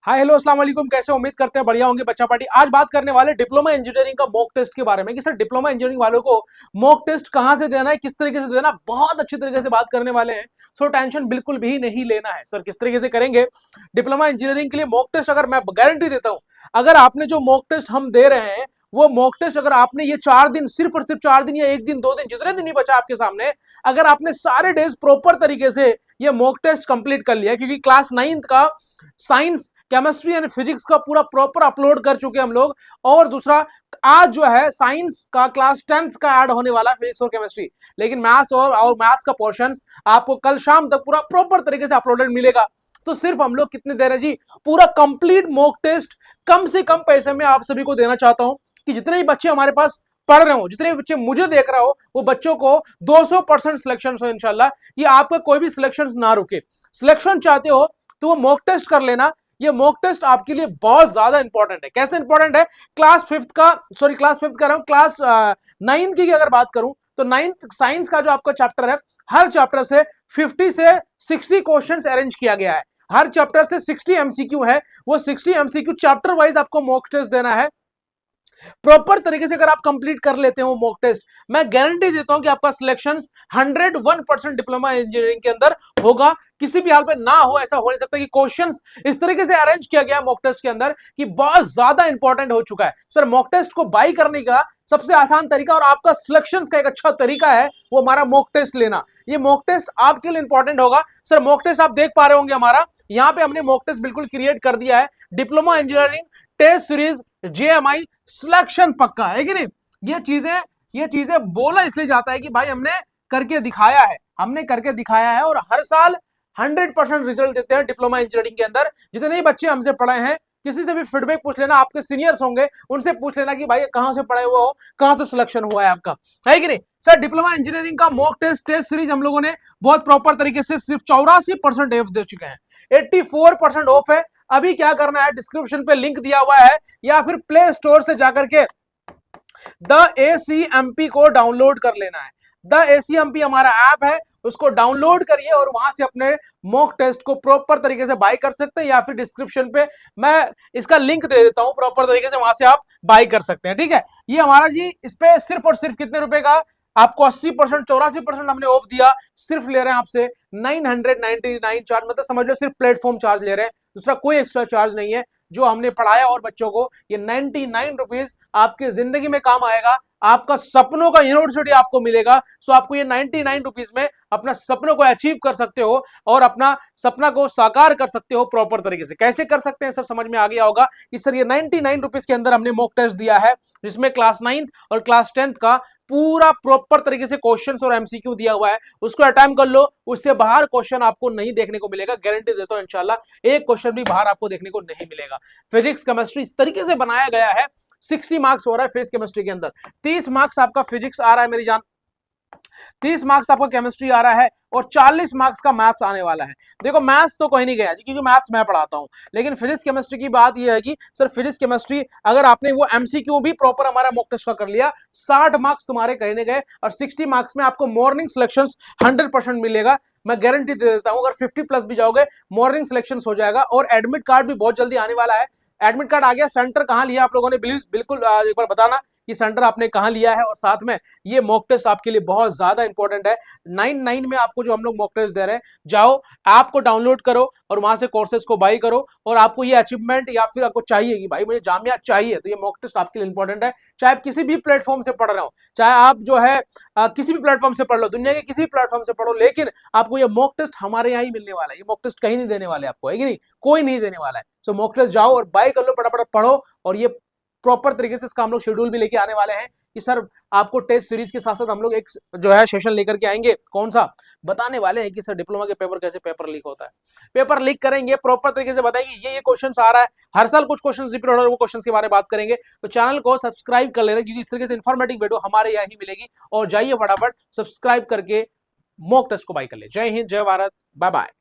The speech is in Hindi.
हाय हेलो अस्सलाम वालेकुम। कैसे उम्मीद करते हैं बढ़िया होंगे बच्चा पार्टी। आज बात करने वाले डिप्लोमा इंजीनियरिंग का मॉक टेस्ट के बारे में कि सर डिप्लोमा इंजीनियरिंग वालों को मॉक टेस्ट कहां से देना है, किस तरीके से देना है, बहुत अच्छी तरीके से बात करने वाले हैं। सो टेंशन बिल्कुल भी नहीं लेना है। सर किस तरीके से करेंगे डिप्लोमा इंजीनियरिंग के लिए मॉक टेस्ट, अगर मैं गारंटी देता हूं, अगर आपने जो मॉक टेस्ट हम दे रहे हैं वो मॉक टेस्ट अगर आपने ये 4 दिन, सिर्फ और सिर्फ 4 दिन या एक दिन 2 दिन, जितने दिन ही बचा आपके सामने, अगर आपने सारे डेज प्रॉपर तरीके से ये मॉक टेस्ट कंप्लीट कर लिया, क्योंकि क्लास 9th का साइंस, केमिस्ट्री एंड फिजिक्स का पूरा प्रॉपर अपलोड कर चुके हैं हम लोग। और दूसरा, आज जो है साइंस का क्लास 10th का ऐड होने वाला है, फिजिक्स और केमिस्ट्री। लेकिन मैथ्स और मैथ्स का पोर्शंस आपको कल शाम तक पूरा प्रॉपर तरीके से अपलोडेड मिलेगा। तो सिर्फ हम लोग कितने दे रहे हैं जी, पूरा कंप्लीट मॉक टेस्ट कम से कम पैसे में आप सभी को देना चाहता हूं कि जितने भी बच्चे हमारे पास पढ़ रहे हो, जितने भी बच्चे मुझे देख रहा हो, वो बच्चों को 200% सिलेक्शन हो इंशाल्लाह। कि आपका कोई भी सिलेक्शन ना रुके। सिलेक्शन चाहते हो तो वो मॉक टेस्ट कर लेना। ये मॉक टेस्ट आपके लिए बहुत ज्यादा इंपॉर्टेंट है। कैसे इंपॉर्टेंट है? क्लास 5th का, सॉरी क्लास 5th कर रहा हूं, क्लास 9th की अगर बात करूं तो 9th साइंस का जो आपका चैप्टर है, हर चैप्टर से 50 से 60 क्वेश्चंस अरेंज किया गया है। हर चैप्टर से 60 एमसीक्यू है। वो 60 एमसीक्यू चैप्टर वाइज आपको मॉक टेस्ट देना है। प्रॉपर तरीके से अगर आप कंप्लीट कर लेते हो मॉक टेस्ट, मैं गारंटी देता हूं कि आपका सिलेक्शन 101% डिप्लोमा इंजीनियरिंग के अंदर होगा। किसी भी हाल पे ना हो, ऐसा हो नहीं सकता कि क्वेश्चंस इस तरीके से अरेंज किया गया मॉक टेस्ट के अंदर कि बहुत ज्यादा इंपॉर्टेंट हो चुका है। सर मॉक टेस्ट को बाई करने का सबसे आसान तरीका और आपका सिलेक्शन का एक अच्छा तरीका है वो हमारा मॉक टेस्ट लेना। ये मॉक टेस्ट आपके लिए इंपॉर्टेंट होगा। सर मॉक टेस्ट आप देख पा रहे होंगे, हमारा यहाँ पे हमने मॉक टेस्ट बिल्कुल क्रिएट कर दिया है। Diploma engineering test series JMI selection पक्का है कि नहीं। ये चीजें बोला इसलिए जाता है कि भाई हमने करके दिखाया है, हमने करके दिखाया है। और हर साल 100% रिजल्ट देते हैं डिप्लोमा इंजीनियरिंग के अंदर। जितने ही बच्चे हमसे पढ़े हैं, किसी से भी फीडबैक पूछ लेना, आपके सीनियर्स होंगे उनसे पूछ लेना कि भाई कहां से पढ़े हुए हो, कहां से सिलेक्शन हुआ है आपका, है कि नहीं। सर डिप्लोमा इंजीनियरिंग का मॉक टेस्ट सीरीज हम लोगों ने बहुत प्रॉपर तरीके से सिर्फ 84% ऑफ दे चुके हैं। 84% ऑफ है। अभी क्या करना है, डिस्क्रिप्शन पे लिंक दिया हुआ है या फिर प्ले स्टोर से जाकर के द एसीएमपी को डाउनलोड कर लेना है। द एसीएमपी हमारा ऐप है, उसको डाउनलोड करिए और वहां से अपने मॉक टेस्ट को प्रॉपर तरीके से बाय कर सकते हैं, या फिर डिस्क्रिप्शन पे मैं इसका लिंक दे देता हूं, प्रॉपर तरीके से वहां से आप बाय कर सकते हैं। ठीक है, ये हमारा जी, इस पे सिर्फ और सिर्फ कितने रुपए का आपको 80%, 84% हमने ऑफ दिया। सिर्फ ले रहे हैं आपसे 999 चार्ज, मतलब समझ लो सिर्फ प्लेटफॉर्म चार्ज ले रहे हैं, दूसरा कोई एक्स्ट्रा चार्ज नहीं है। जो हमने पढ़ाया और बच्चों को, ये 99 रुपीज आपकी जिंदगी में काम आएगा। आपका सपनों का यूनिवर्सिटी आपको मिलेगा। सो आपको ये 99 रुपीज में अपना सपनों को अचीव कर सकते हो और अपना सपना को साकार कर सकते हो प्रॉपर तरीके से। कैसे कर सकते हैं सर, समझ में आ गया होगा कि सर ये 99 रुपीज के अंदर हमने मॉक टेस्ट दिया है, जिसमें क्लास 9th और क्लास 10th का पूरा प्रॉपर तरीके से क्वेश्चंस और एमसीक्यू दिया हुआ है। उसको अटेम्प्ट कर लो, उससे बाहर क्वेश्चन आपको नहीं देखने को मिलेगा, गारंटी देता हूं इंशाल्लाह। एक क्वेश्चन भी बाहर आपको देखने को नहीं मिलेगा। फिजिक्स केमिस्ट्री इस तरीके से बनाया गया है, 60 मार्क्स हो रहा है फिजिक्स केमिस्ट्री के अंदर। 30 मार्क्स आपका फिजिक्स आ रहा है मेरी जान, 30 मार्क्स आपका केमिस्ट्री आ रहा है और 40 मार्क्स का मैथ्स आने वाला है। देखो मैथ्स तो कोई नहीं गया जी, क्योंकि मैथ्स मैं पढ़ाता हूं। लेकिन फिजिक्स केमिस्ट्री की बात यह है कि सर फिजिक्स केमिस्ट्री अगर आपने वो एमसीक्यू भी प्रॉपर हमारा मॉक टेस्ट का कर लिया, 60 मार्क्स तुम्हारे कहने गए और 60 मार्क्स में आपको मॉर्निंग सिलेक्शन 100% मिलेगा। मैं गारंटी दे देता हूं, अगर 50 प्लस भी जाओगे मॉर्निंग सिलेक्शन हो जाएगा। और एडमिट कार्ड भी बहुत जल्दी आने वाला है। एडमिट कार्ड आ गया। सेंटर कहां लिया आप लोगों ने, बिल्कुल एक बार बताना कि सेंटर आपने कहां लिया है। और साथ में ये मॉक टेस्ट आपके लिए बहुत ज्यादा इंपॉर्टेंट है। 9 में आपको जो हम लोग मॉक टेस्ट दे रहे हैं, जाओ ऐप को डाउनलोड करो और वहां से कोर्सेज को बाई करो। और आपको ये अचीवमेंट या फिर आपको चाहिए कि भाई मुझे जामिया चाहिए, तो ये मॉक टेस्ट आपके लिए इंपॉर्टेंट है। चाहे आप किसी भी प्लेटफॉर्म से पढ़ रहे हो, चाहे आप जो है किसी भी प्लेटफॉर्म से पढ़ लो, दुनिया के किसी भी प्लेटफॉर्म से पढ़ो, लेकिन आपको ये मॉक टेस्ट हमारे यहाँ ही मिलने वाला है। ये मॉक टेस्ट कहीं नहीं देने वाले आपको, है कि नहीं, कोई नहीं देने वाला है। सो मॉक टेस्ट जाओ और बाय कर लो, फटाफट पढ़ो। और ये प्रॉपर तरीके से इसका हम लोग शेड्यूल भी लेके आने वाले हैं कि सर आपको टेस्ट सीरीज के साथ साथ हम लोग एक जो है सेशन लेकर के आएंगे। कौन सा बताने वाले हैं कि सर डिप्लोमा के पेपर कैसे पेपर लीक होता है, पेपर लीक करेंगे, प्रॉपर तरीके से बताएंगे ये क्वेश्चन आ रहा है। हर साल कुछ क्वेश्चन रिपीट हो रहा है, वो क्वेश्चन के बारे में बात करेंगे। तो चैनल को सब्सक्राइब कर लेना, क्योंकि इस तरीके से इंफॉर्मेटिव वीडियो हमारे यहाँ ही मिलेगी। और जाइए फटाफट सब्सक्राइब करके मॉक टेस्ट को बाय कर ले। जय हिंद, जय भारत, बाय बाय।